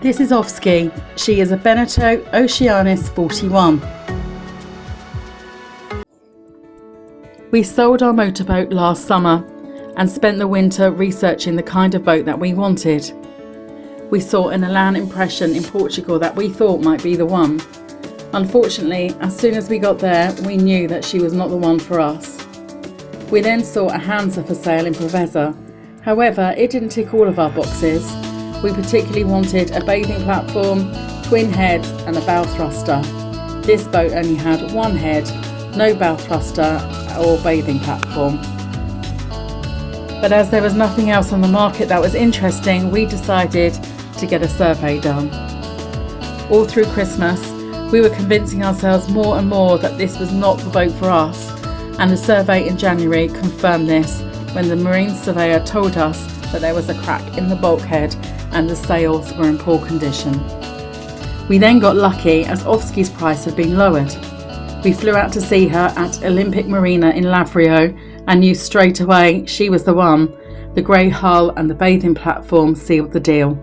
This is Offski. She is a Beneteau Oceanis 41. We sold our motorboat last summer and spent the winter researching the kind of boat that we wanted. We saw an Elan impression in Portugal that we thought might be the one. Unfortunately, as soon as we got there, we knew that she was not the one for us. We then saw a Hansa for sale in Preveza. However, it didn't tick all of our boxes. We particularly wanted a bathing platform, twin heads and a bow thruster. This boat only had one head, no bow thruster or bathing platform. But as there was nothing else on the market that was interesting, we decided to get a survey done. All through Christmas, we were convincing ourselves more and more that this was not the boat for us, and the survey in January confirmed this when the marine surveyor told us that there was a crack in the bulkhead and the sails were in poor condition. We then got lucky as Offski's price had been lowered. We flew out to see her at Olympic Marina in Lavrio and knew straight away she was the one. The grey hull and the bathing platform sealed the deal.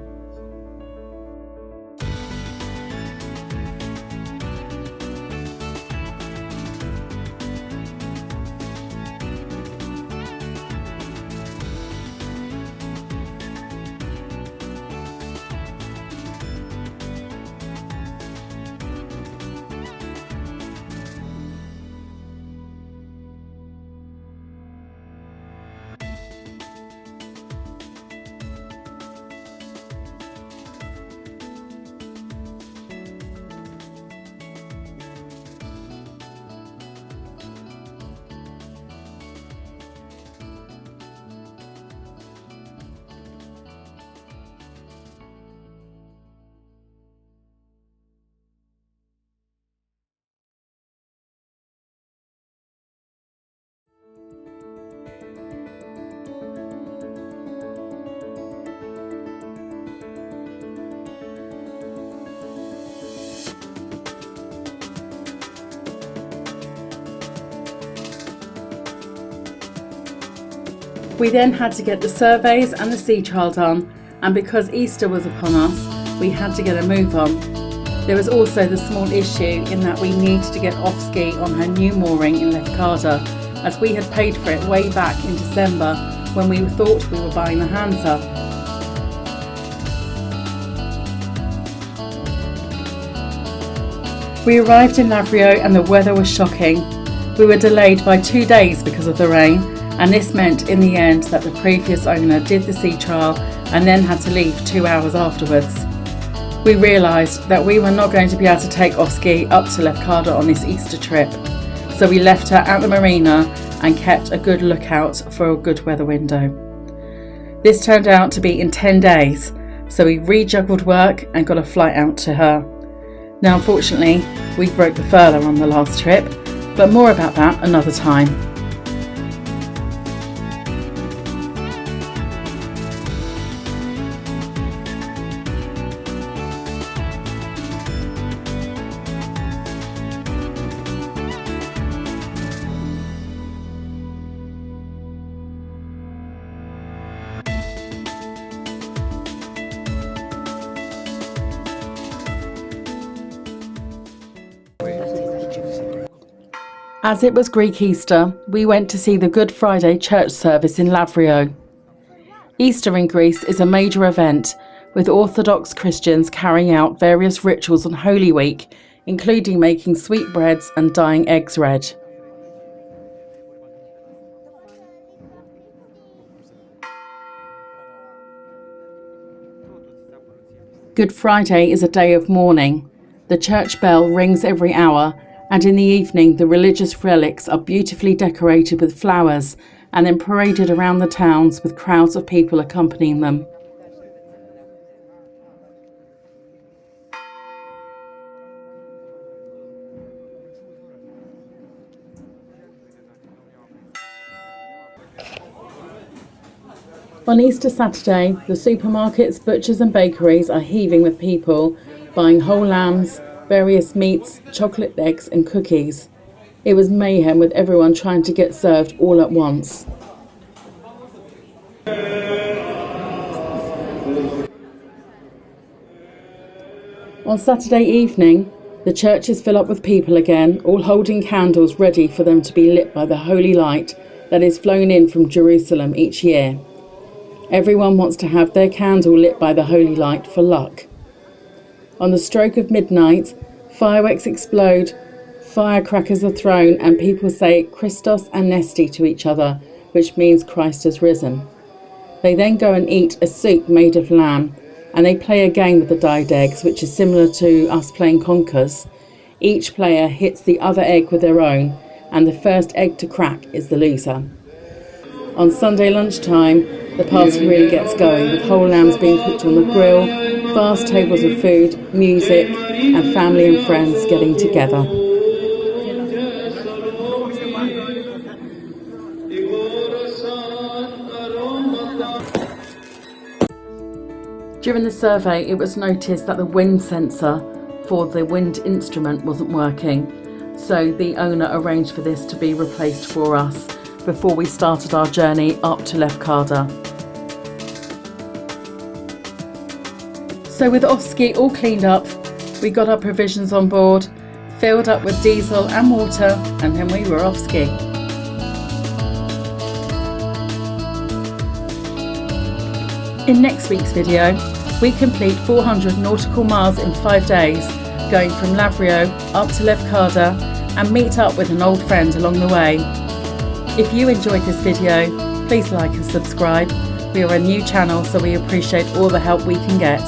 We then had to get the surveys and the sea trial done, and because Easter was upon us, we had to get a move on. There was also the small issue in that we needed to get Offski on her new mooring in Lefkada, as we had paid for it way back in December when we thought we were buying the Hansa. We arrived in Lavrio and the weather was shocking. We were delayed by 2 days because of the rain, and this meant in the end that the previous owner did the sea trial and then had to leave 2 hours afterwards. We realised that we were not going to be able to take Offski up to Lefkada on this Easter trip, so we left her at the marina and kept a good lookout for a good weather window. This turned out to be in 10 days, so we rejuggled work and got a flight out to her. Now unfortunately, we broke the furler on the last trip, but more about that another time. As it was Greek Easter, we went to see the Good Friday church service in Lavrio. Easter in Greece is a major event, with Orthodox Christians carrying out various rituals on Holy Week, including making sweetbreads and dyeing eggs red. Good Friday is a day of mourning. The church bell rings every hour, and in the evening the religious relics are beautifully decorated with flowers and then paraded around the towns with crowds of people accompanying them. On Easter Saturday, the supermarkets, butchers and bakeries are heaving with people buying whole lambs, various meats, chocolate eggs and cookies. It was mayhem with everyone trying to get served all at once. On Saturday evening, the churches fill up with people again, all holding candles ready for them to be lit by the holy light that is flown in from Jerusalem each year. Everyone wants to have their candle lit by the holy light for luck. On the stroke of midnight, fireworks explode, firecrackers are thrown, and people say Christos Anesti to each other, which means Christ has risen. They then go and eat a soup made of lamb, and they play a game with the dyed eggs, which is similar to us playing conkers. Each player hits the other egg with their own, and the first egg to crack is the loser. On Sunday lunchtime, the party really gets going, with whole lambs being cooked on the grill, vast tables of food, music, and family and friends getting together. During the survey, it was noticed that the wind sensor for the wind instrument wasn't working, so the owner arranged for this to be replaced for us before we started our journey up to Lefkada. So with Offski all cleaned up, we got our provisions on board, filled up with diesel and water, and then we were off ski. In next week's video, we complete 400 nautical miles in 5 days, going from Lavrio up to Lefkada, and meet up with an old friend along the way. If you enjoyed this video, please like and subscribe. We are a new channel, so we appreciate all the help we can get.